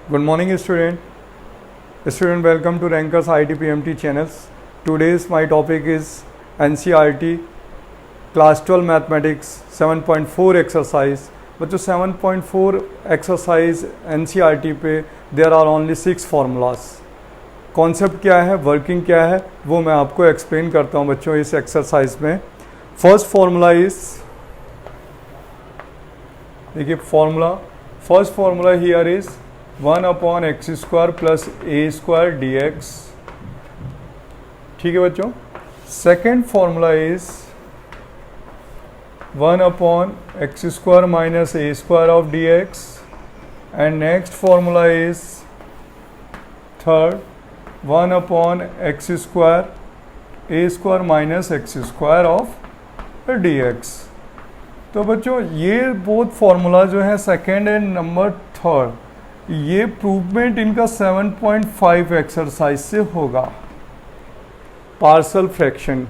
Good morning, student. Student, welcome to Rankers IT PMT channels. Today's my topic is NCERT Class 12 Mathematics 7.4 exercise. बच्चों 7.4 exercise NCERT पे there are only 6 formulas. Concept क्या है, working क्या है, वो मैं आपको एक्सप्लेन करता हूँ बच्चों इस एक्सरसाइज में. फर्स्ट फार्मूला इज, देखिए first formula here is 1/x² plus a² dx. ठीक है बच्चों. Second formula is 1/x² minus a² of dx. And next formula is third 1/x² a² minus x² of dx. तो बच्चों ये both formula जो है second and number third, ये प्रूवमेंट इनका 7.5 एक्सरसाइज से होगा. पार्सल फ्रैक्शन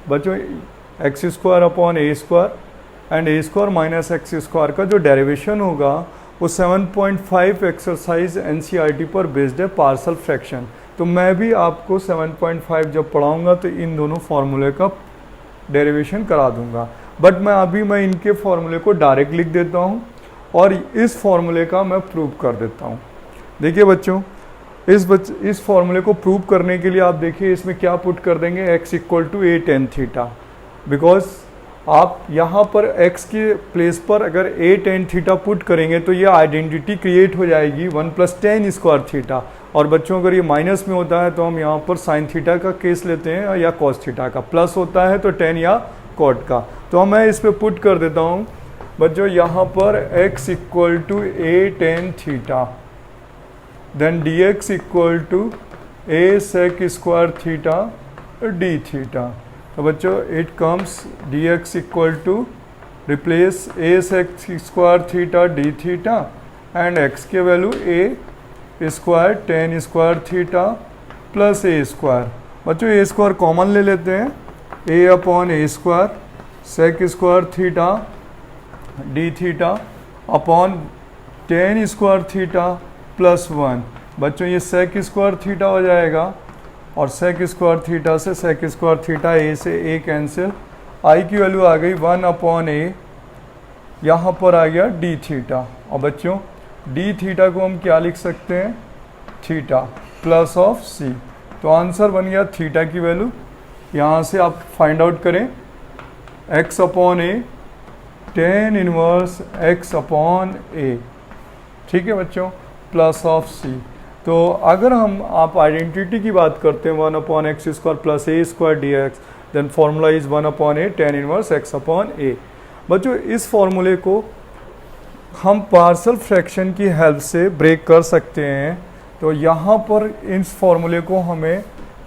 बच्चों x² and a² minus x² का जो डेरिवेशन होगा वो 7.5 एक्सरसाइज एनसीईआरटी पर बेस्ड है, पार्सल फ्रैक्शन. तो मैं भी आपको 7.5 जब पढ़ाऊंगा तो इन दोनों फार्मूले का डेरिवेशन करा दूंगा. बट मैं इनके फार्मूले को डायरेक्ट लिख देता हूँ और इस फार्मूले का मैं प्रूव कर देता हूँ. देखिए बच्चों, इस फार्मूले को प्रूव करने के लिए आप देखिए इसमें क्या पुट कर देंगे, x = a tan theta. Because आप यहाँ पर x के प्लेस पर अगर a tan थीटा पुट करेंगे तो ये आइडेंटिटी क्रिएट हो जाएगी 1 + tan स्क्वायर थीटा. और बच्चों अगर ये माइनस में होता है तो हम यहाँ पर साइन थीटा का केस लेते हैं या कॉस थीटा का. प्लस होता है तो tan या कॉट का. तो मैं इस पर पुट कर देता हूँ बच्चों यहाँ पर x = a tan theta, then dx = a sec² theta d theta. तो बच्चों it comes dx = replace a sec² theta d theta and x के value a² tan² theta plus a². बच्चों a² कॉमन ले लेते हैं, a/a² sec² theta d theta upon tan² theta plus 1. बच्चों ये sec² theta हो जाएगा और sec² थीटा से sec² थीटा a से a कैंसिल, i की वैल्यू आ गई 1/a, यहाँ पर आ गया d थीटा. और बच्चों d थीटा को हम क्या लिख सकते हैं, थीटा प्लस ऑफ c. तो आंसर बन गया थीटा की वैल्यू. यहाँ से आप फाइंड आउट करें x/a tan इनवर्स x/a. ठीक है बच्चों, प्लस ऑफ c. तो अगर आप आइडेंटिटी की बात करते हैं 1/x² plus a² dx, then formula is 1/a tan inverse x/a. बच्चों इस फार्मूले को हम पार्सल फ्रैक्शन की हेल्प से ब्रेक कर सकते हैं. तो यहाँ पर इस फार्मूले को हमें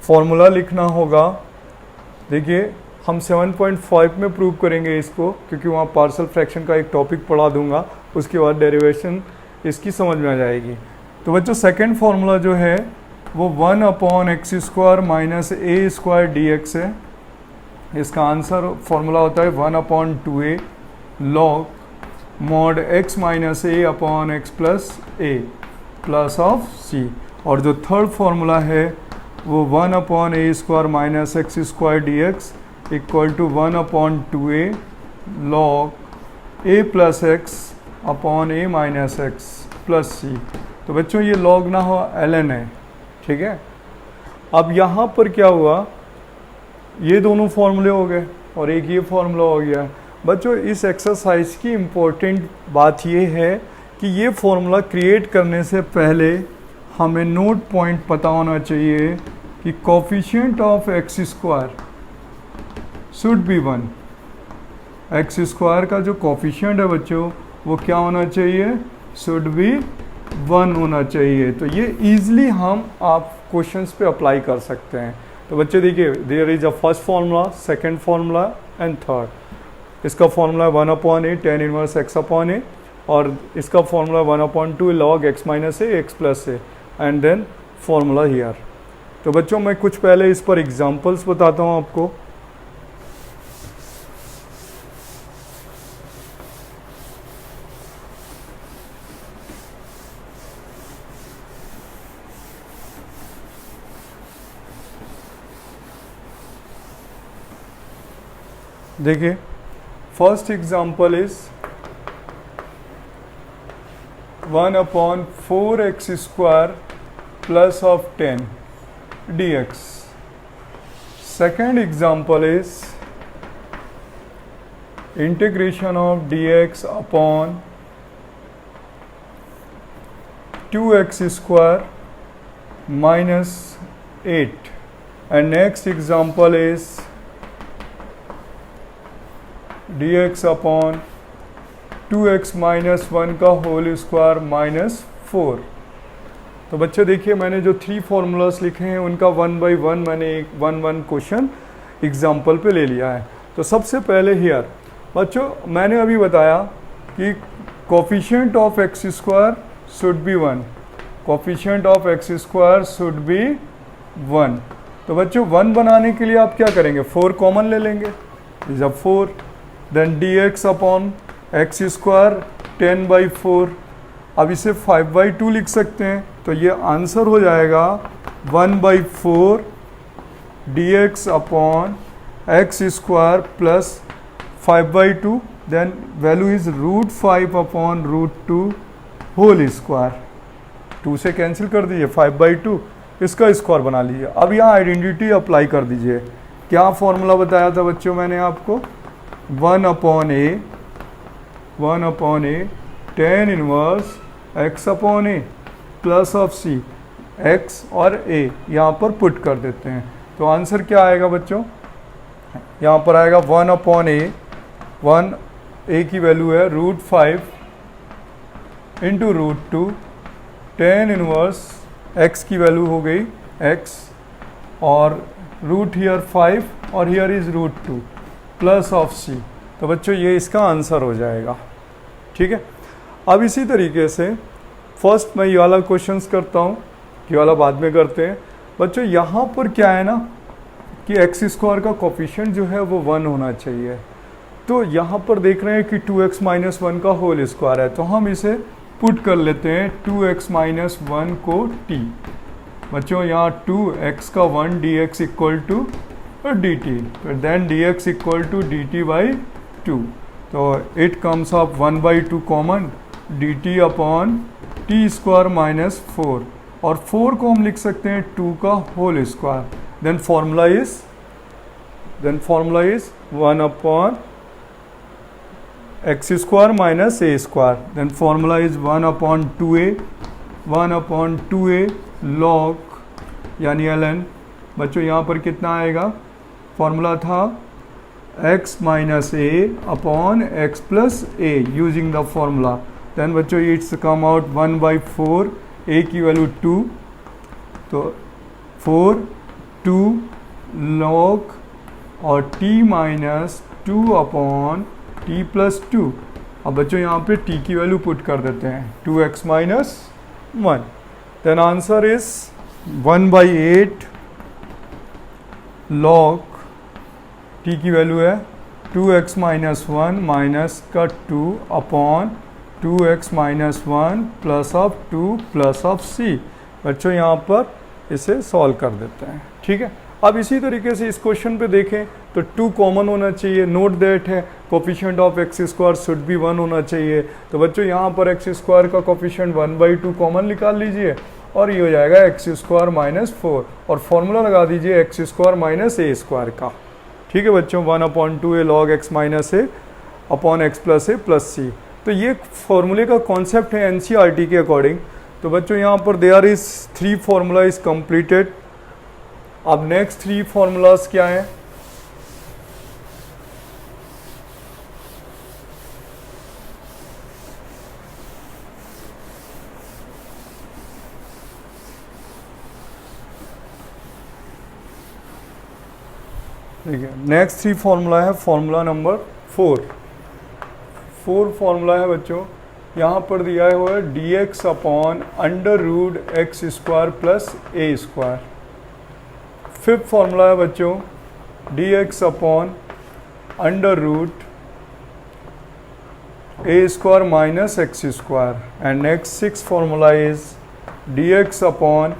फार्मूला लिखना होगा. देखिए हम 7.5 में प्रूव करेंगे इसको, क्योंकि वहाँ पार्सल फ्रैक्शन का एक टॉपिक पढ़ा दूंगा, उसके बाद डेरिवेशन इसकी समझ में आ जाएगी. तो बच्चों सेकंड फार्मूला जो है वो 1/x² माइनस a² dx है. इसका आंसर फार्मूला होता है 1/2a log mod x minus a/x plus a plus of c. और जो थर्ड फार्मूला है वो 1/a² minus x² dx equal to 1/2a log a plus x upon a minus x plus c. तो बच्चों ये log ना हो ln है. ठीक है. अब यहाँ पर क्या हुआ, ये दोनों फार्मूले हो गए और एक ये फार्मूला हो गया. बच्चों इस एक्सरसाइज की इम्पोर्टेंट बात ये है कि ये फार्मूला क्रिएट करने से पहले हमें नोट पॉइंट पता होना चाहिए कि coefficient of x² should be 1. x² का जो कोफिशिएंट है बच्चों वो क्या होना चाहिए, शुड बी 1 होना चाहिए. तो ये इजीली आप क्वेश्चंस पे अप्लाई कर सकते हैं. तो बच्चे देखिए, there is a first formula, second formula and third. इसका formula 1/a tan inverse x/a और इसका formula 1/2 log x minus a x plus a and then formula here. तो बच्चों मैं कुछ पहले इस पर एग्जांपल्स बताता हूँ आपको. देखिए first example is 1/4x² plus of 10 dx. Second example is integration of dx upon 2x² minus 8. And next example is dx upon 2x minus 1 का होल स्क्वायर माइनस 4. तो बच्चे देखिए मैंने जो 3 फार्मूलास लिखे हैं उनका 1 बाई 1 मैंने एक 1 क्वेश्चन एग्जाम्पल पे ले लिया है. तो सबसे पहले हियर बच्चों मैंने अभी बताया कि coefficient of x square should be 1, coefficient of x square should be 1. तो बच्चों 1 बनाने के लिए आप क्या करेंगे, 4 कॉमन ले लेंगे, is a 4. Then d x upon x square 10/4. अब इसे 5/2 लिख सकते हैं. तो ये आंसर हो जाएगा 1/4 dx upon x square plus 5/2. Then value is √5 upon √2 whole square. 2 से कैंसिल कर दीजिए, 5/2 इसका स्क्वायर बना लीजिए. अब यहाँ आइडेंटिटी अप्लाई कर दीजिए. क्या फॉर्मूला बताया था बच्चों मैंने आपको, 1/a 10 inverse x upon a plus of c, x और a यहाँ पर पुट कर देते हैं. तो आंसर क्या आएगा बच्चों, यहाँ पर आएगा 1/a, 1a की वैल्यू है √5 इंटू √2, 10 इनवर्स x की वैल्यू हो गई x और रूट हियर 5 और here is √2 plus of c. तो बच्चों ये इसका आंसर हो जाएगा. ठीक है. अब इसी तरीके से फर्स्ट मैं ये वाला क्वेश्चंस करता हूँ, ये वाला बाद में करते हैं. बच्चों यहाँ पर क्या है ना कि एक्स स्क्वायर का कोफिशिएंट जो है वो 1 होना चाहिए. तो यहाँ पर देख रहे हैं कि 2x माइनस 1 का होल स्क्वायर है, तो हम इसे पुट कर लेते हैं 2x माइनस 1 को t. बच्चों यहाँ 2x का 1 dx equal to dt, then dx equal to dt/2. तो it comes of 1/2 common dt upon t square minus 4, और 4 को हम लिख सकते हैं 2 का whole square. Then formula is 1 upon x square minus a square. Then formula is 1/2a log यानी ln. बच्चों यहाँ पर कितना आएगा, फॉर्मूला था x minus a upon x plus a using the formula. Then बच्चों इट्स कम आउट 1/4, a की value 2, तो 4 2 लॉग और t minus 2 upon t plus 2. अब बच्चों यहाँ पे t की वैल्यू पुट कर देते हैं 2x minus 1. Then answer is 1/8 log t की वैल्यू है 2x माइनस 1 माइनस का 2 upon 2x minus 1 plus of 2 plus of c. बच्चों यहाँ पर इसे सॉल्व कर देते हैं. ठीक है. अब इसी तरीके से इस क्वेश्चन पे देखें तो 2 कॉमन होना चाहिए. नोट दैट है coefficient of x square should be 1 होना चाहिए. तो बच्चों यहाँ पर एक्स स्क्वायर का कोफिशिएंट 1/2 कॉमन निकाल लीजिए और ये हो जाएगा एक्स स्क्वायर माइनस 4, और फॉर्मूला लगा दीजिए x square minus a square का. ठीक है बच्चों, 1/2a log x minus a upon x plus A plus c. तो ये फॉर्मूले का कॉन्सेप्ट है एनसीईआरटी के अकॉर्डिंग. तो बच्चों यहाँ पर there is 3 formula is completed. अब नेक्स्ट 3 फार्मूलाज क्या है, ठीक है. नेक्स्ट 3 फार्मूला है फार्मूला नंबर 4 फार्मूला है बच्चों. यहाँ पर दिया हुआ है dx अपॉन √x² प्लस ए स्क्वायर. 5th फार्मूला है बच्चों dx upon √a² minus x². And next 6th formula is dx upon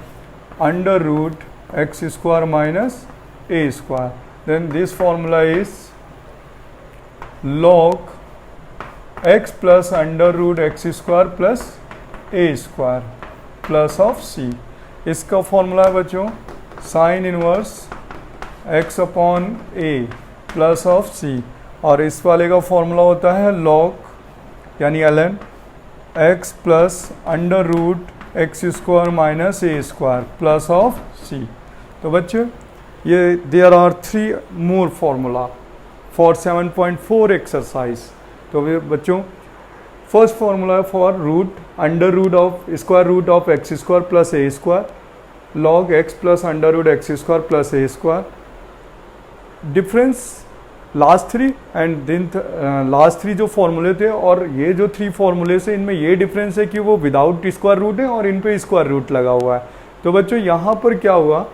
√x² minus a². Then this formula is log x plus under root x square plus A square plus of c. इसका formula है बच्चों sine inverse x upon a plus of c, और इस वाले का formula होता है log यानी ln x plus under root x square minus a square plus of c. तो बच्चों ये there are 3 more formula for 7.4 exercise. तो बच्चों फर्स्ट फार्मूला है for root under root of square root of x square plus A square log x plus under root x square plus A square. Difference last 3 and then last 3 जो फॉर्मूले थे और ये जो 3 फॉर्मूले से इनमें ये डिफरेंस है कि वो विदाउट स्क्वायर रूट है और इन पे स्क्वायर रूट लगा हुआ है। तो बच्चों यहाँ पर क्या हुआ,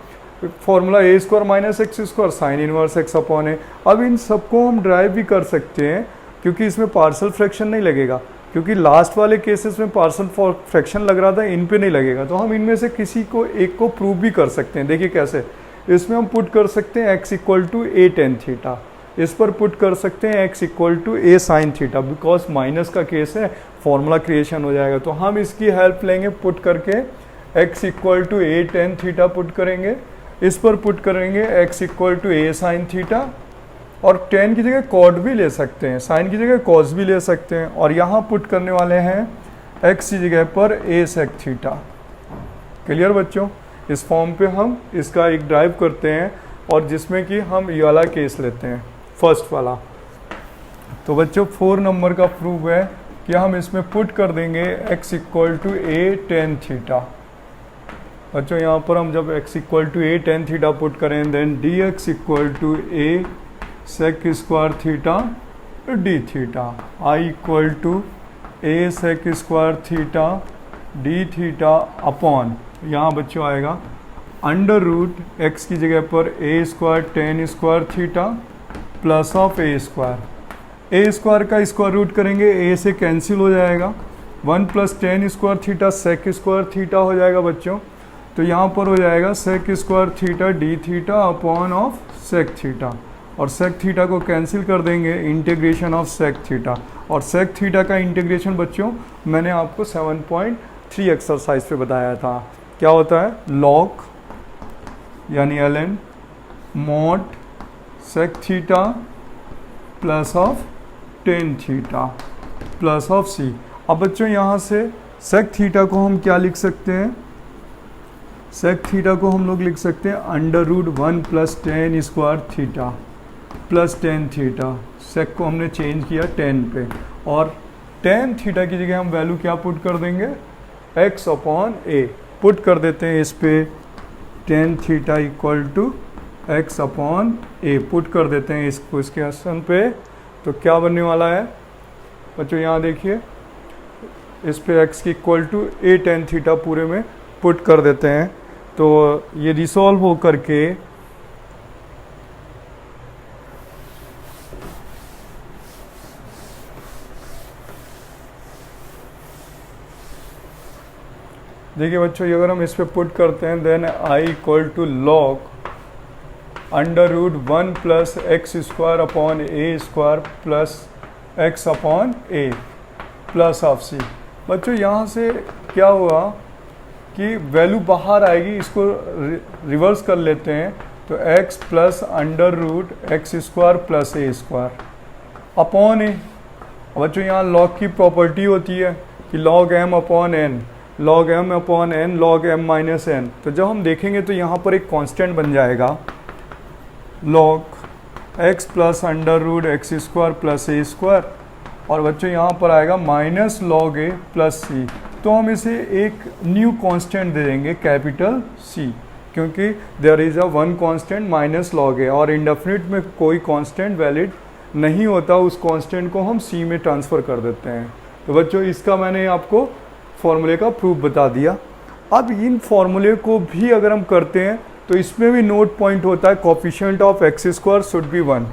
formula a square minus x square sine inverse x upon a. अब इन सबको हम ड्राइव भी कर सकते हैं क्योंकि इसमें पार्शियल फ्रैक्शन नहीं लगेगा, क्योंकि लास्ट वाले केसेस में पार्शियल फ्रैक्शन लग रहा था, इन पे नहीं लगेगा। तो हम इनमें से किसी को एक को प्रूव भी कर सकते हैं। देखिए कैसे, इसमें हम पुट कर सकते हैं x equal to a tan theta, इस पर पुट कर सकते हैं x equal to a sine theta, because minus का केस है फॉर्मूला क्रिएशन हो जाएगा। तो हम इसकी हेल्प लेंगे, पुट करके x equal to a tan theta put करेंगे, इस पर पुट करेंगे x equal to a sine theta, और टेन की जगह कॉट भी ले सकते हैं, साइन की जगह कॉस भी ले सकते हैं, और यहाँ पुट करने वाले हैं x की जगह पर ए सेक थीटा। क्लियर बच्चों, इस फॉर्म पे हम इसका एक ड्राइव करते हैं और जिसमें कि हम ये वाला केस लेते हैं फर्स्ट वाला। तो बच्चों 4 नंबर का प्रूफ है कि हम इसमें पुट कर देंगे x equal to a tan theta. बच्चों यहाँ पर हम जब x equal to a tan theta put करें then d x equal to a sec square theta d theta, I equal to a sec square theta d theta upon, यहाँ बच्चों आएगा under root x की जगह पर a square tan square theta plus of a square. A square का square root करेंगे, a से cancel हो जाएगा, 1 plus tan square theta sec square theta हो जाएगा बच्चों। तो यहाँ पर हो जाएगा sec square theta d theta upon of sec theta, और सेक थीटा को कैंसिल कर देंगे, इंटीग्रेशन ऑफ सेक थीटा। और सेक थीटा का इंटीग्रेशन बच्चों मैंने आपको 7.3 एक्सरसाइज पे बताया था। क्या होता है, लॉग यानी ln mod sec theta plus of tan theta plus of c. अब बच्चों यहाँ से सेक थीटा को हम क्या लिख सकते हैं, सेक थीटा को हम लोग लिख सकते हैं under root 1 plus tan square theta plus tan theta. Sec को हमने चेंज किया 10 पे, और टेन थीटा की जगह हम वैल्यू क्या पुट कर देंगे, x अपॉन ए पुट कर देते हैं इस पे, tan theta equal to x upon a put कर देते हैं इसको इसके आसन पे। तो क्या बनने वाला है बच्चों, यहाँ देखिए इस पे x की equal to a tan theta पूरे में पुट कर देते हैं। तो ये रिसॉल्व हो करके देखिए बच्चों, ये अगर हम इस पे पुट करते हैं then I equal to log under root 1 plus x square upon a square plus x upon a plus of c. बच्चों यहाँ से क्या हुआ कि वैल्यू बाहर आएगी, इसको रिवर्स कर लेते हैं। तो x plus under root x square plus A square upon a. बच्चों यहाँ लॉग की प्रॉपर्टी होती है कि log m upon n, log m upon n log m minus n। तो जब हम देखेंगे तो यहाँ पर एक कांस्टेंट बन जाएगा log x plus under root x square plus ए स्क्वायर, और बच्चों यहाँ पर आएगा minus log a plus c. तो हम इसे एक न्यू कांस्टेंट दे देंगे कैपिटल C, क्योंकि there is a one constant minus log a, और इंडेफिनिट में कोई कांस्टेंट वैलिड नहीं होता, उस कांस्टेंट को हम C में ट्रांसफ़र कर देते हैं। तो बच्चों इसका मैंने आपको फॉर्मूले का प्रूफ बता दिया। अब इन फॉर्मूले को भी अगर हम करते हैं तो इसमें भी नोट पॉइंट होता है, coefficient of x square should be 1।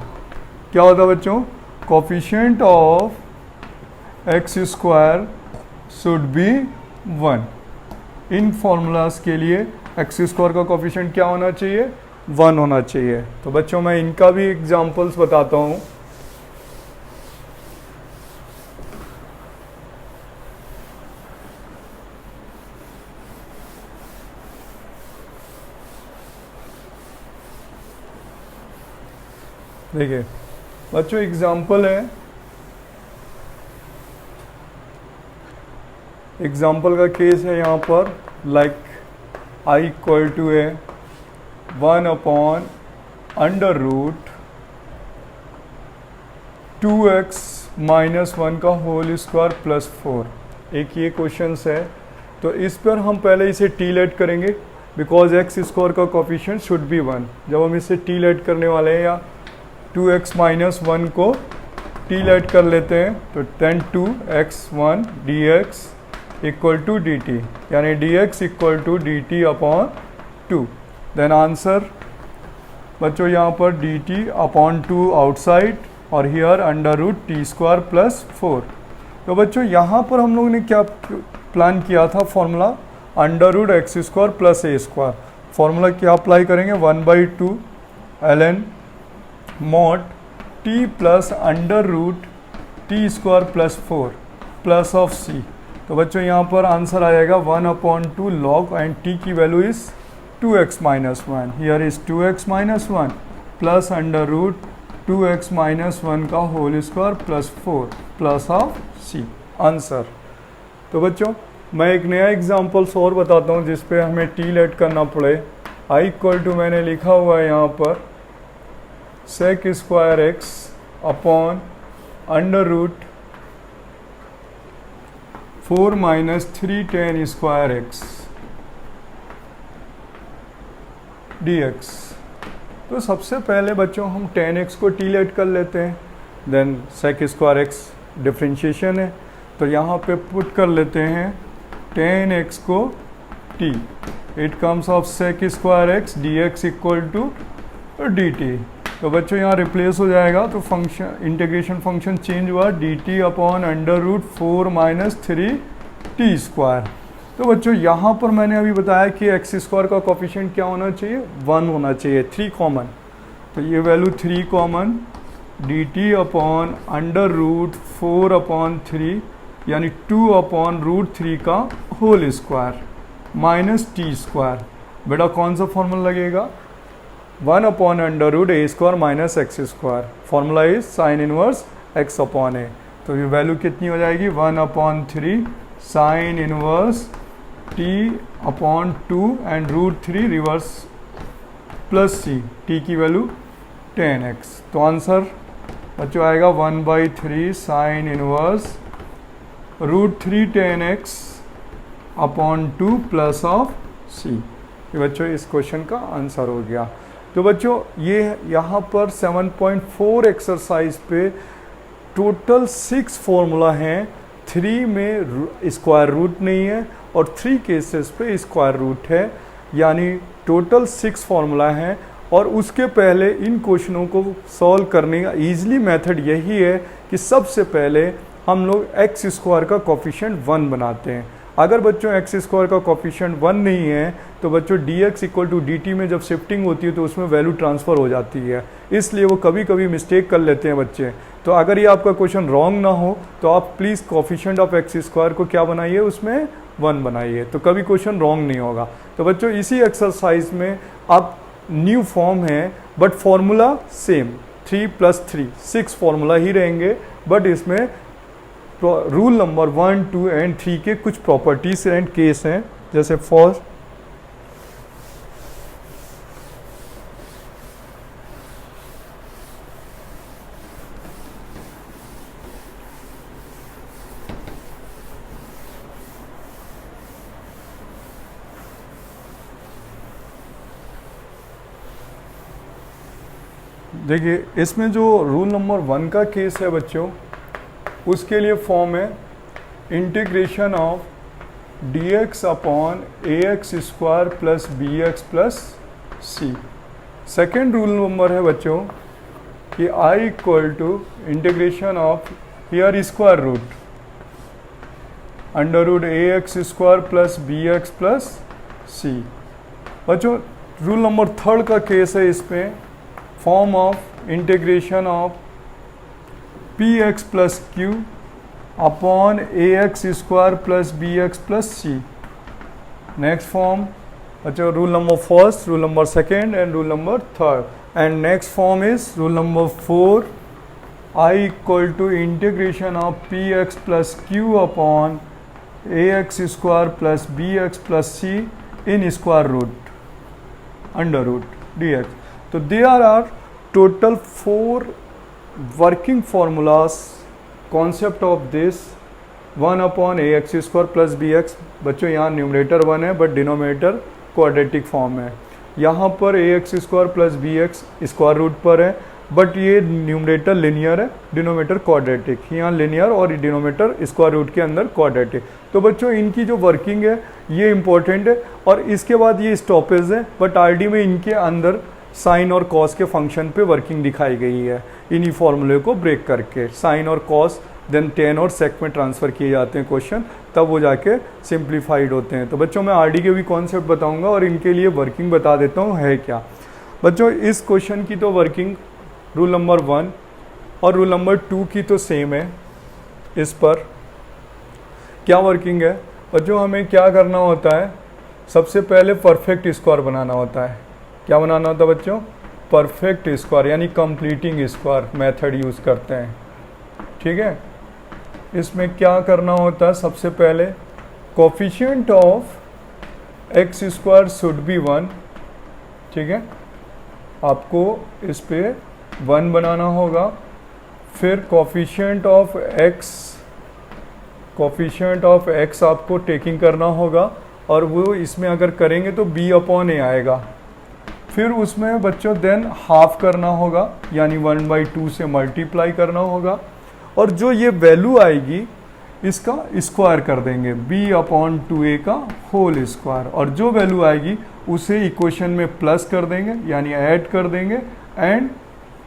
क्या होता है बच्चों, coefficient of x square should be 1। In formulas के लिए एक्स स्क्वायर का कोफिशिएंट क्या होना चाहिए, 1 होना चाहिए। तो बच्चों मैं इनका भी एग्जांपल्स बताता हूँ। देखिए बच्चों एग्जाम्पल है, एग्जाम्पल का केस है यहाँ पर like I equal to a 1 upon under root 2x minus 1 का होल स्क्वायर प्लस 4। एक ये क्वेश्चन है, तो इस पर हम पहले इसे टी लेट करेंगे बिकॉज एक्स स्क्वायर का कोफिशिएंट शुड बी 1। जब हम इसे टी लेट करने वाले हैं या 2x माइनस 1 को टी लेट कर लेते हैं तो 10 2x1 dx equal to d t, यानी dx equal to d t upon 2। Then answer बच्चों यहाँ पर डी टी अपॉन 2 आउटसाइड और here under root t square plus 4। तो बच्चों यहाँ पर हम लोगों ने क्या प्लान किया था, formula under root x square plus ए स्क्वायर। फॉर्मूला क्या अप्लाई करेंगे, 1/2 ln mod t plus under root t square plus 4 plus of c. तो बच्चों यहाँ पर आंसर आएगा 1/2 log एंड टी की value is 2x minus 1, here is 2x minus 1 plus under root 2x minus 1 का whole square plus 4 plus of c answer. तो बच्चों मैं एक नया एग्जांपल्स और बताता हूँ जिस पे हमें टी लेट करना पड़े। I इक्वल टू मैंने लिखा हुआ है यहाँ पर sec square x upon under root 4 minus 3 tan square x dx। तो सबसे पहले बच्चों हम tan x को टी लेट कर लेते हैं, then sec square x differentiation है तो यहाँ पे पुट कर लेते हैं tan x को t, it comes of sec square x dx equal to dt। तो बच्चों यहाँ रिप्लेस हो जाएगा तो फंक्शन इंटीग्रेशन फंक्शन चेंज हुआ dt upon under root 4 minus 3 t square. तो बच्चों यहाँ पर मैंने अभी बताया कि एक्स स्क्वायर का कोफिशिएंट क्या होना चाहिए, 1 होना चाहिए, 3 कॉमन। तो ये value 3 common dt upon under root 4 upon 3 यानी 2 अपॉन रूट 3 का whole square minus t square. बेटा कौन सा फॉर्मूला लगेगा, 1 upon under root a square minus x square. Formula is sine inverse x upon a. तो ये वैल्यू कितनी हो जाएगी, 1 upon 3 sine inverse t upon 2 and root 3 reverse plus c, t की वैल्यू 10x। तो आंसर बच्चों आएगा 1/3 sine inverse root 3 10x upon 2 plus of C. ये बच्चों इस क्वेश्चन का आंसर हो गया। तो बच्चों ये यहाँ पर 7.4 एक्सरसाइज पे टोटल 6 फॉर्मूला हैं, 3 में स्क्वायर रूट नहीं है और 3 केसेस पे स्क्वायर रूट है, यानी टोटल 6 फॉर्मूला हैं। और उसके पहले इन क्वेश्चनों को सॉल्व करने का ईजिली मेथड यही है कि सबसे पहले हम लोग एक्स स्क्वायर का कोफिशिएंट 1 बनाते हैं। अगर बच्चों एक्स स्क्वायर का कोफिशिएंट 1 नहीं है तो बच्चों dx इक्वल टू dt में जब शिफ्टिंग होती है तो उसमें वैल्यू ट्रांसफ़र हो जाती है, इसलिए वो कभी कभी मिस्टेक कर लेते हैं बच्चे। तो अगर ये आपका क्वेश्चन रॉन्ग ना हो तो आप please coefficient of x square को क्या बनाइए, उसमें 1 बनाइए, तो कभी क्वेश्चन रॉन्ग नहीं होगा। तो बच्चों इसी एक्सरसाइज में आप न्यू फॉर्म है बट फॉर्मूला सेम 3 + 3 6 फॉर्मूला ही रहेंगे, बट इसमें रूल नंबर 1, 2 एंड 3 के कुछ प्रॉपर्टीज एंड केस हैं। जैसे फर्स्ट देखिए इसमें जो रूल नंबर 1 का केस है बच्चों, उसके लिए फॉर्म है integration of dx upon ax square plus bx plus C. Second rule number है बच्चों कि I equal to integration of here square root under root ax square plus bx plus C. बच्चों rule number 3 का case है, इसमें form of integration of px plus q upon ax square plus bx plus C. Next form अच्छा rule number first, rule number second and rule number 3। and next form is rule number 4, I equal to integration of px plus q upon ax square plus bx plus c in square root under root dx. So there are total 4 working formulas concept of this 1 upon ax square plus bx. बच्चों यहाँ numerator 1 है but denominator quadratic form है. यहाँ पर ax square plus bx square root पर है but ये numerator linear है, डिनोमिनेटर क्वाड्रेटिक. यहाँ लिनियर और डिनोमिनेटर स्क्वायर रूट के अंदर क्वाड्रेटिक. तो बच्चों इनकी जो वर्किंग है ये इंपॉर्टेंट है. और इसके बाद ये स्टॉपेज है बट आरडी में इनके अंदर साइन और कॉस के फंक्शन पे वर्किंग दिखाई गई है. इन्हीं फॉर्मूले को ब्रेक करके साइन और कॉस देन टेन और सेक में ट्रांसफ़र किए जाते हैं क्वेश्चन, तब वो जाके सिंप्लीफाइड होते हैं. तो बच्चों मैं आरडी के भी कॉन्सेप्ट बताऊंगा और इनके लिए वर्किंग बता देता हूँ है क्या. बच्चों इस क्वेश्चन की तो वर्किंग रूल नंबर 1 और रूल नंबर 2 की तो सेम है. इस पर क्या वर्किंग है बच्चों, हमें क्या करना होता है, सबसे पहले परफेक्ट स्क्वायर बनाना होता है. क्या बनाना होता है बच्चों, परफेक्ट स्क्वायर यानी कंप्लीटिंग स्क्वायर मेथड यूज़ करते हैं. ठीक है, इसमें क्या करना होता है, सबसे पहले coefficient of x square should be 1. ठीक है, आपको इस पे 1 बनाना होगा. फिर कोफिशिएंट ऑफ एक्स आपको टेकिंग करना होगा और वो इसमें अगर करेंगे तो b अपॉन ए आएगा. फिर उसमें बच्चों देन हाफ करना होगा यानी 1/2 से मल्टीप्लाई करना होगा और जो ये वैल्यू आएगी इसका स्क्वायर कर देंगे b अपॉन 2a का होल स्क्वायर. और जो वैल्यू आएगी उसे इक्वेशन में प्लस कर देंगे यानी ऐड कर देंगे एंड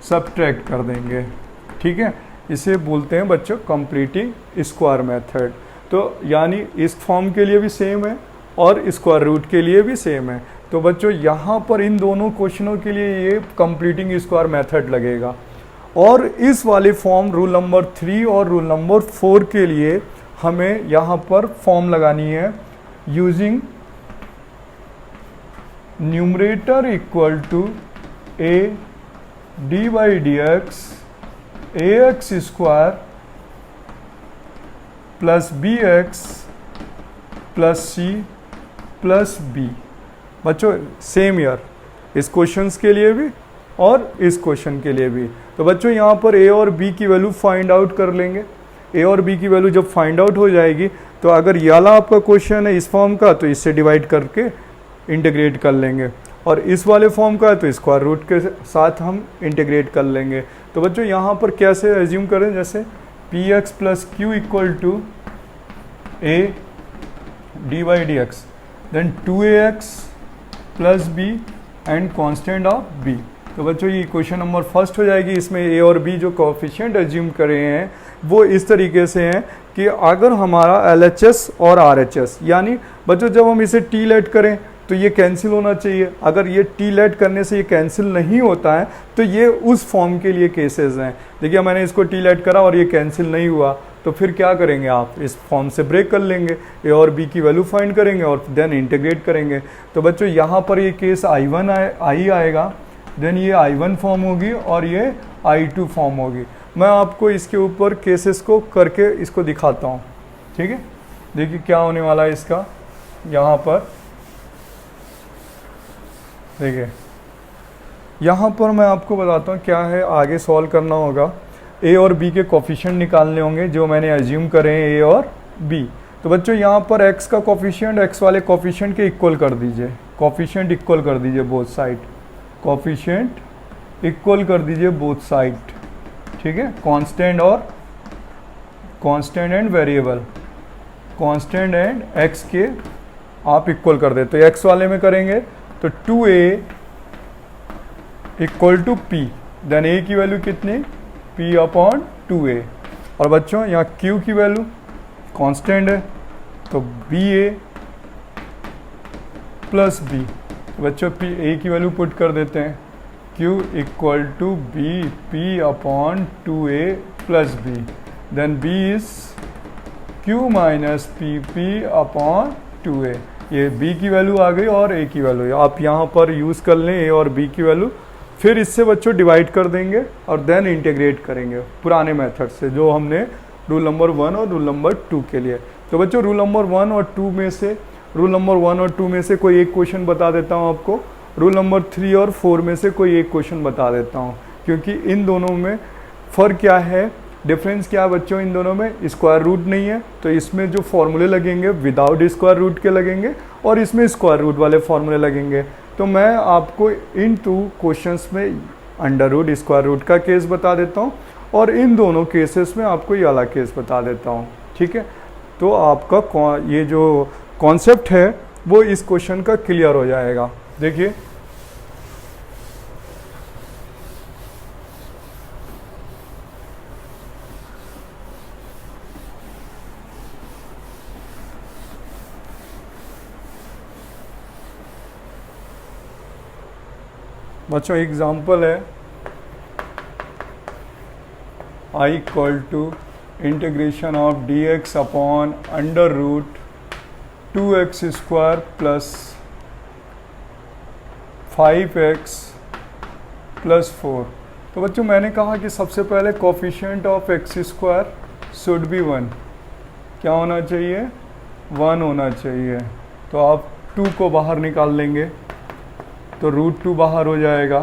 सब्ट्रैक्ट कर देंगे. ठीक है, इसे बोलते हैं बच्चों कंप्लीटिंग स्क्वायर मेथड. तो यानी इस फॉर्म के लिए भी सेम है और स्क्वायर रूट के लिए भी सेम है. तो बच्चों यहाँ पर इन दोनों क्वेश्चनों के लिए ये कंप्लीटिंग स्क्वायर मेथड लगेगा. और इस वाले फॉर्म रूल नंबर 3 और रूल नंबर 4 के लिए हमें यहाँ पर फॉर्म लगानी है using numerator equal to a d by d x ax square plus b x plus c plus b. बच्चों सेम ईयर इस क्वेश्चंस के लिए भी और इस क्वेश्चन के लिए भी. तो बच्चों यहाँ पर a और b की वैल्यू फाइंड आउट कर लेंगे. a और b की वैल्यू जब फाइंड आउट हो जाएगी तो अगर ये वाला आपका क्वेश्चन है इस फॉर्म का तो इससे डिवाइड करके इंटीग्रेट कर लेंगे और इस वाले फॉर्म का है तो स्क्वायर रूट के साथ हम इंटीग्रेट कर लेंगे. तो बच्चों यहाँ पर कैसे एज्यूम करें, जैसे p x plus q equal to a d by d x then 2ax plus b and constant of b. तो बच्चों ये इक्वेशन नंबर फर्स्ट हो जाएगी. इसमें a और b जो कोफिशिएंट एज्यूम करे हैं वो इस तरीके से हैं कि अगर हमारा LHS और RHS यानी बच्चों जब हम इसे t लेट करें तो ये कैंसिल होना चाहिए. अगर ये t लेट करने से ये कैंसिल नहीं होता है तो ये उस फॉर्म के लिए केसेस हैं. देखिए मैंने इसको t लेट करा और ये कैंसिल नहीं हुआ तो फिर क्या करेंगे, आप इस फॉर्म से ब्रेक कर लेंगे, a और b की वैल्यू फाइंड करेंगे और देन इंटीग्रेट करेंगे. तो बच्चों यहाँ पर ये केस I आएगा, देन ये I1 फॉर्म होगी और ये I2 फॉर्म होगी. मैं आपको इसके ऊपर केसेस को करके इसको दिखाता हूँ. ठीक है, देखिए क्या होने वाला है इसका. यहाँ पर देखिए यहाँ पर मैं आपको बताता हूँ क्या है, आगे सॉल्व करना होगा. a और b के कोफिशिएंट निकालने होंगे जो मैंने एज्यूम करे हैं a और b. तो बच्चों यहाँ पर x का कोफिशिएंट x वाले कोफिशिएंट के इक्वल कर दीजिए, कोफिशिएंट इक्वल कर दीजिए बोथ साइड, कोफिशिएंट इक्वल कर दीजिए बोथ साइड. ठीक है, कांस्टेंट और constant and variable, constant and x के आप इक्वल कर दे. तो x वाले में करेंगे तो 2a equal to p, then a की वैल्यू कितनी, p अपॉन 2a. और बच्चों यहाँ q की वैल्यू कांस्टेंट है तो ba प्लस b. बच्चों a की वैल्यू पुट कर देते हैं, q equal to p upon 2a plus b. Then b is q minus p upon 2a. ये b की वैल्यू आ गई और a की वैल्यू आप यहाँ पर यूज़ कर लें, a और b की वैल्यू फिर इससे बच्चों डिवाइड कर देंगे और देन इंटीग्रेट करेंगे पुराने मेथड से जो हमने रूल नंबर 1 और रूल नंबर 2 के लिए। तो बच्चों रूल नंबर 1 और 2 में से कोई एक क्वेश्चन बता देता हूँ आपको, रूल नंबर 3 और 4 में से कोई एक क्वेश्चन बता देता हूँ, क्योंकि इन दोनों में फ़र्क क्या है, डिफरेंस क्या है बच्चों, इन दोनों में स्क्वायर रूट नहीं है, तो इसमें जो फॉर्मूले लगेंगे विदाउट स्क्वायर रूट के लगेंगे और इसमें स्क्वायर रूट वाले फॉर्मूले लगेंगे। तो मैं आपको इन 2 क्वेश्चंस में अंडर रूट स्क्वायर रूट का केस बता देता हूँ और इन दोनों केसेस में आपको ये वाला केस बता देता हूँ, ठीक है। तो आपका ये जो कॉन्सेप्ट है वो इस क्वेश्चन का क्लियर हो जाएगा। देखिए बच्चों एग्जाम्पल है I equal to integration of dx upon under root 2x square plus 5x plus 4। तो बच्चों मैंने कहा कि सबसे पहले coefficient of x square should be 1, क्या होना चाहिए, 1 होना चाहिए। तो आप 2 को बाहर निकाल लेंगे तो रूट 2 बाहर हो जाएगा,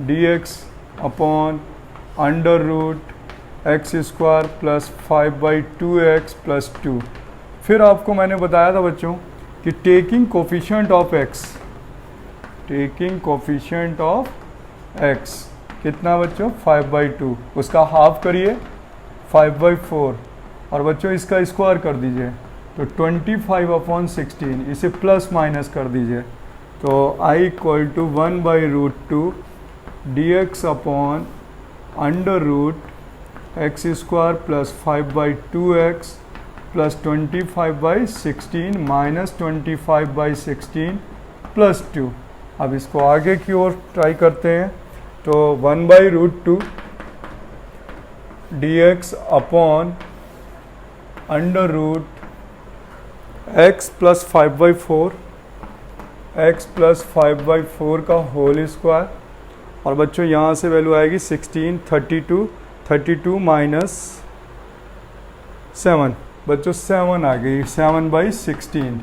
dx upon under root x square plus 5/2x plus 2। फिर आपको मैंने बताया था बच्चों कि टेकिंग कोफिशिएंट ऑफ x कितना बच्चों, 5/2, उसका हाफ करिए 5/4 और बच्चों इसका स्क्वायर कर दीजिए तो 25/16, इसे प्लस माइनस कर दीजिए तो I equal to 1/√2 dx upon under root x square plus 5/2x plus 25/16 minus 25/16 plus 2। अब इसको आगे की ओर ट्राई करते हैं तो 1/√2 dx upon under root x plus 5/4 x plus 5/4 का होल स्क्वायर और बच्चों यहाँ से वैल्यू आएगी 16, 32 माइनस 7, बच्चों 7 आ गई, 7/16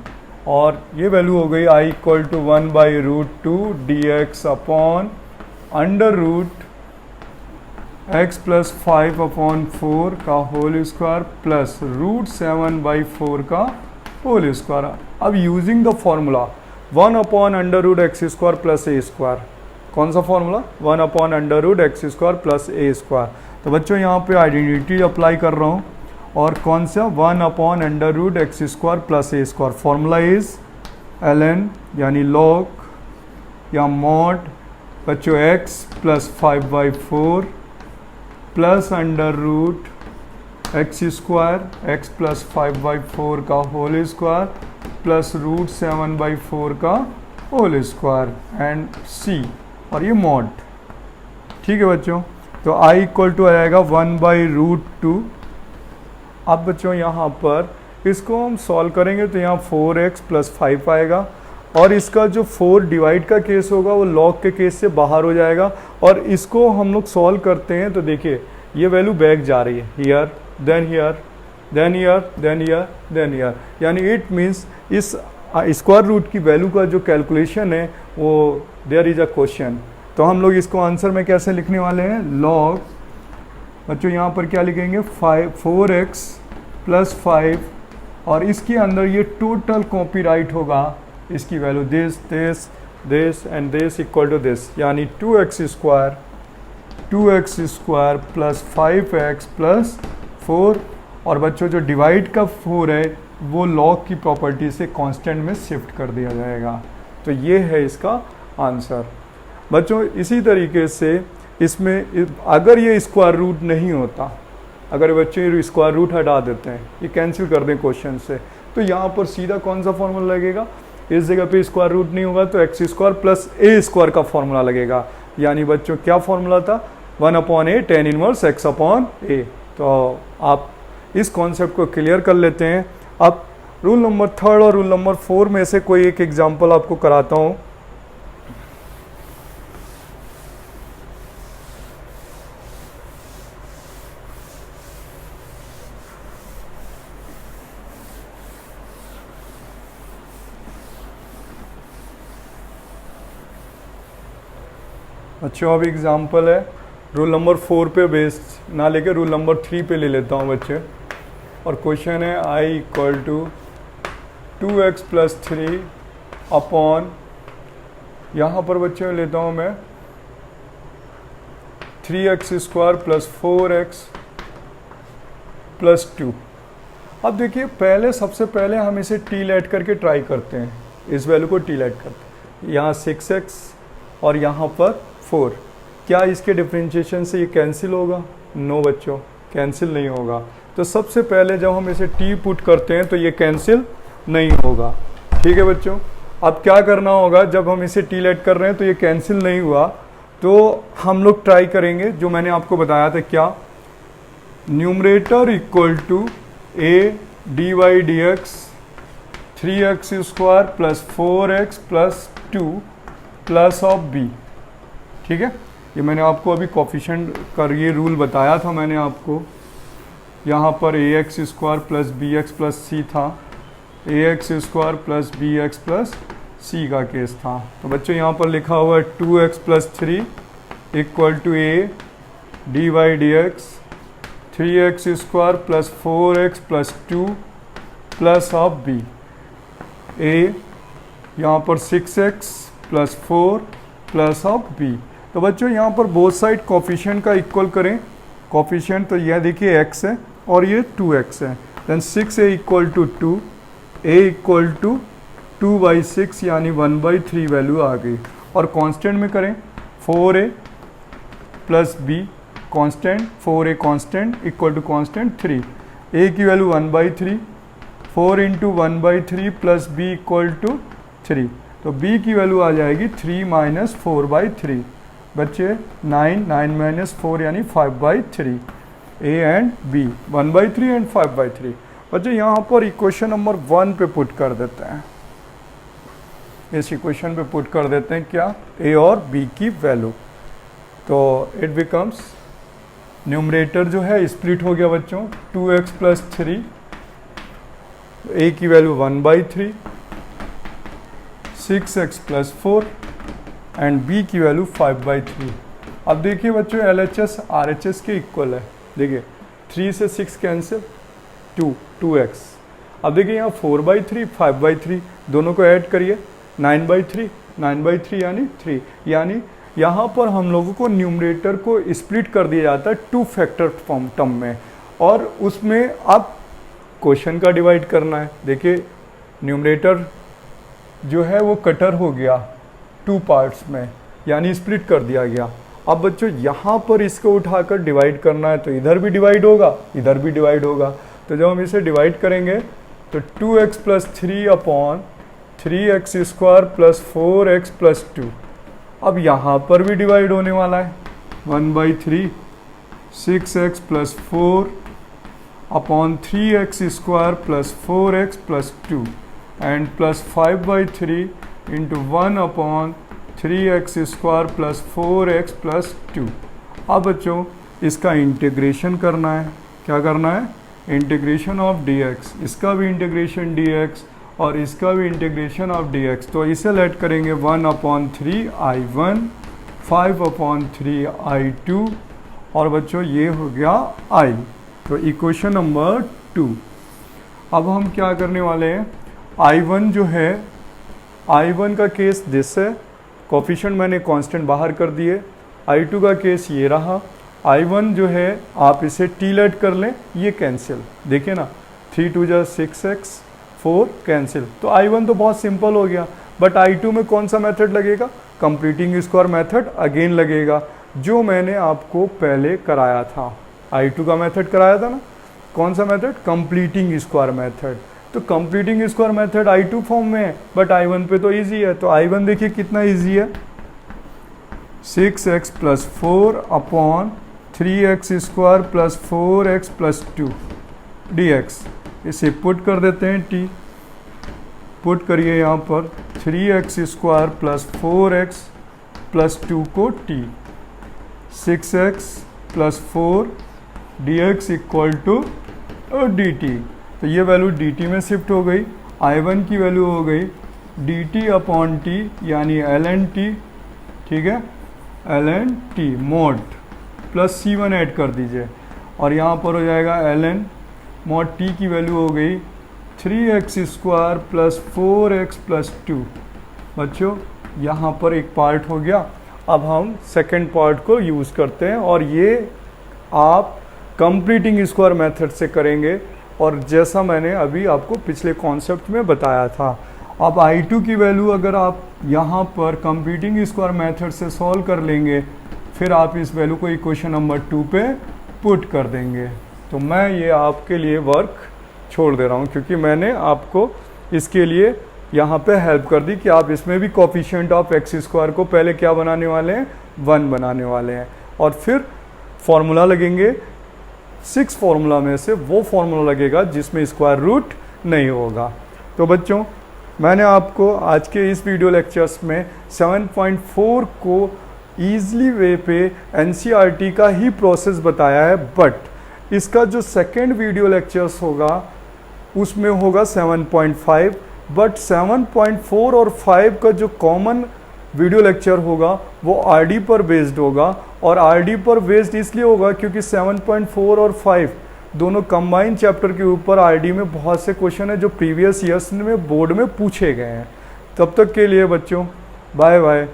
और ये वैल्यू हो गई I equal to 1/√2 dx upon under root x plus 5/4 का होल स्क्वायर प्लस √7/4 का होल स्क्वायर। अब using the formula 1 upon under root x square plus A square, कौन सा formula, 1 upon under root x square plus ए square. तो बच्चों यहाँ पे identity apply कर रहा हूँ और कौन सा, 1 upon under root x square plus A square. Formula is ln यानी लॉग या मॉड बच्चों x plus 5/4 plus under root x square x plus 5/4 का होल स्क्वायर प्लस √7/4 का होल स्क्वायर एंड c और ये मॉड, ठीक है बच्चों। तो I इक्वल टू आएगा 1/√2। अब बच्चों यहाँ पर इसको हम सॉल्व करेंगे तो यहाँ 4x प्लस 5 आएगा और इसका जो 4 डिवाइड का केस होगा वो लॉग के केस से बाहर हो जाएगा और इसको हम लोग सॉल्व करते हैं तो देखिए ये वैल्यू बैक जा रही है, here then here then here then here then here, यानी इट मीन्स इस स्क्वायर रूट की वैल्यू का जो कैलकुलेशन है वो देयर इज अ क्वेश्चन। तो हम लोग इसको आंसर में कैसे लिखने वाले हैं, लॉग बच्चों यहाँ पर क्या लिखेंगे 4x प्लस 5 और इसके अंदर ये टोटल कॉपीराइट होगा इसकी value this and this equal to this, यानी 2x square plus 5x plus 4 और बच्चों जो डिवाइड का 4 है वो लॉग की प्रॉपर्टी से कांस्टेंट में शिफ्ट कर दिया जाएगा। तो ये है इसका आंसर। बच्चों इसी तरीके से इसमें अगर ये स्क्वायर रूट नहीं होता, अगर बच्चे ये स्क्वायर रूट हटा देते हैं, ये कैंसिल कर दें क्वेश्चन से, तो यहाँ पर सीधा कौन सा फॉर्मूला लगेगा, इस जगह पे स्क्वायर रूट नहीं होगा तो एक्स स्क्वायर प्लस ए स्क्वायर का फॉर्मूला लगेगा। यानी बच्चों क्या फॉर्मूला था, 1/a tan इनवर्स x/a। तो आप इस कॉन्सेप्ट को क्लियर कर लेते हैं। अब रूल नंबर 3 और रूल नंबर 4 में से कोई एक एग्जाम्पल आपको कराता हूँ। अच्छा अब एग्जाम्पल है रूल नंबर 4 पे बेस्ड ना लेके रूल नंबर 3 पे ले लेता हूँ बच्चे। और क्वेश्चन है I equal to 2x plus 3 upon, यहाँ पर बच्चे लेता हूँ मैं 3x square plus 4x plus 2। अब देखिए पहले सबसे पहले हम इसे टी लेट करके ट्राई करते हैं, इस वैल्यू को टी लेट करते हैं। यहाँ 6x और यहाँ पर 4, क्या इसके डिफरेंशिएशन से ये कैंसिल होगा? नो बच्चों, कैंसिल नहीं होगा। तो सबसे पहले जब हम इसे टी पुट करते हैं तो ये कैंसिल नहीं होगा। ठीक है बच्चों, अब क्या करना होगा, जब हम इसे टी लेट कर रहे हैं तो ये कैंसिल नहीं हुआ, तो हम लोग ट्राई करेंगे जो मैंने आपको बताया था, क्या numerator equal to a d y d x 3x square plus 4x plus 2 plus of b। ठीक है, ये मैंने आपको अभी कोफिशिएंट का ये रूल बताया था मैंने आपको। यहाँ पर ax square plus bx plus c था, ax square plus bx plus c का केस था। तो बच्चों यहाँ पर लिखा हुआ है 2x plus 3 equal to a d y d x 3x square plus 4x plus 2 plus of b। a यहाँ पर 6x plus 4 plus of b। तो बच्चों यहाँ पर बोथ साइड कोफिशिएंट का इक्वल करें। कोफिशिएंट तो यह देखिए x है और ये 2x है। Then 6a equal to 2, a equal to 2/6 यानी 1/3 वैल्यू आ गई। और कांस्टेंट में करें 4a plus b constant, 4a constant equal to constant 3, a की value 1/3, 4 into 1/3 plus b equal to 3, तो b की वैल्यू आ जाएगी 3 माइनस 4/3। बच्चे 9 माइनस 4 यानी 5/3, a एंड b 1/3 एंड 5/3। बच्चे यहाँ पर इक्वेशन नंबर 1 पे पुट कर देते हैं, इस इक्वेशन पे पुट कर देते हैं क्या, a और b की वैल्यू। तो इट बिकम्स, न्यूमरेटर जो है स्प्लिट हो गया बच्चों, 2x प्लस 3, a की value 1/3, 6x plus 4 and b की वैल्यू 5/3। अब देखिए बच्चों LHS RHS के इक्वल है। देखिए 3 से 6 कैंसिल, 2x। अब देखिए यहाँ 4/3 5/3 दोनों को ऐड करिए, 9/3 यानी 3। यानी यहाँ पर हम लोगों को न्यूमरेटर को स्प्लिट कर दिया जाता है 2 फैक्टर फॉर्म टर्म में, और उसमें अब क्वेश्चन का डिवाइड करना है। देखिए न्यूमरेटर जो है वो कटर हो गया 2 पार्ट्स में, यानी स्प्लिट कर दिया गया। अब बच्चों यहाँ पर इसको उठाकर डिवाइड करना है, तो इधर भी डिवाइड होगा, इधर भी डिवाइड होगा। तो जब हम इसे डिवाइड करेंगे तो 2x plus 3 upon 3x square plus 4x plus 2। अब यहाँ पर भी डिवाइड होने वाला है, 1/3 6x plus 4 upon 3x square plus 4x plus 2 and plus 5/3 into 1 upon 3x square plus 4x plus 2। अब बच्चों इसका इंटीग्रेशन करना है, क्या करना है, इंटीग्रेशन ऑफ dx, इसका भी इंटीग्रेशन dx और इसका भी इंटीग्रेशन ऑफ dx। तो इसे लेट करेंगे 1/3 I1, 5/3 I2 और बच्चों ये हो गया I। तो इक्वेशन नंबर 2। अब हम क्या करने वाले हैं, I1 जो है, I1 का केस दिस है, कोफिशिएंट मैंने कांस्टेंट बाहर कर दिए। I2 का केस ये रहा। I1 जो है आप इसे टी लेट कर लें, ये कैंसिल, देखिए ना 3 2 जा 6x 4 कैंसिल। तो I1 तो बहुत सिंपल हो गया, बट I2 में कौन सा मेथड लगेगा, कंप्लीटिंग स्क्वायर मेथड अगेन लगेगा, जो मैंने आपको पहले कराया था। I2 का मेथड कराया था ना, कौन सा मेथड, कंप्लीटिंग स्क्वायर मेथड। तो completing square method I2 form में है, बट I1 पे तो इजी है। तो I1 देखिए कितना इजी है, 6x plus 4 upon 3x square plus 4x plus 2 dx। इसे पुट कर देते हैं t, पुट करिए यहाँ पर 3x square plus 4x plus 2 को t, 6x plus 4 dx equal to dt। तो ये वैल्यू dt में शिफ्ट हो गई, I1 की वैल्यू हो गई dt अपॉन t यानी ln t। ठीक है, ln t mod plus c1 add कर दीजिए और यहाँ पर हो जाएगा ln mod t की वैल्यू हो गई 3x² प्लस 4x प्लस 2। बच्चों यहाँ पर एक पार्ट हो गया। अब हम सेकेंड पार्ट को यूज़ करते हैं और ये आप कंप्लीटिंग स्क्वायर मेथड से करेंगे और जैसा मैंने अभी आपको पिछले कॉन्सेप्ट में बताया था। अब I2 की वैल्यू अगर आप यहाँ पर कंप्लीटिंग स्क्वायर मेथड से सॉल्व कर लेंगे फिर आप इस वैल्यू को इक्वेशन नंबर 2 पे पुट कर देंगे। तो मैं ये आपके लिए वर्क छोड़ दे रहा हूँ क्योंकि मैंने आपको इसके लिए यहाँ पे हेल्प कर दी कि आप इसमें भी कोफिशिएंट ऑफ x² को पहले क्या बनाने वाले हैं 1 बनाने वाले हैं और फिर फॉर्मूला लगेंगे। 6 फॉर्मूला में से वो फॉर्मूला लगेगा जिसमें स्क्वायर रूट नहीं होगा। तो बच्चों मैंने आपको आज के इस वीडियो लेक्चर्स में 7.4 को ईज़ली वे पे NCERT का ही प्रोसेस बताया है, बट इसका जो सेकेंड वीडियो लेक्चर्स होगा उसमें होगा 7.5, बट 7.4 और 5 का जो कॉमन वीडियो लेक्चर होगा वो आरडी पर बेस्ड होगा और आरडी पर बेस्ड इसलिए होगा क्योंकि 7.4 और 5 दोनों कंबाइंड चैप्टर के ऊपर आरडी में बहुत से क्वेश्चन है जो प्रीवियस ईयर्स में बोर्ड में पूछे गए हैं। तब तक के लिए बच्चों बाय बाय।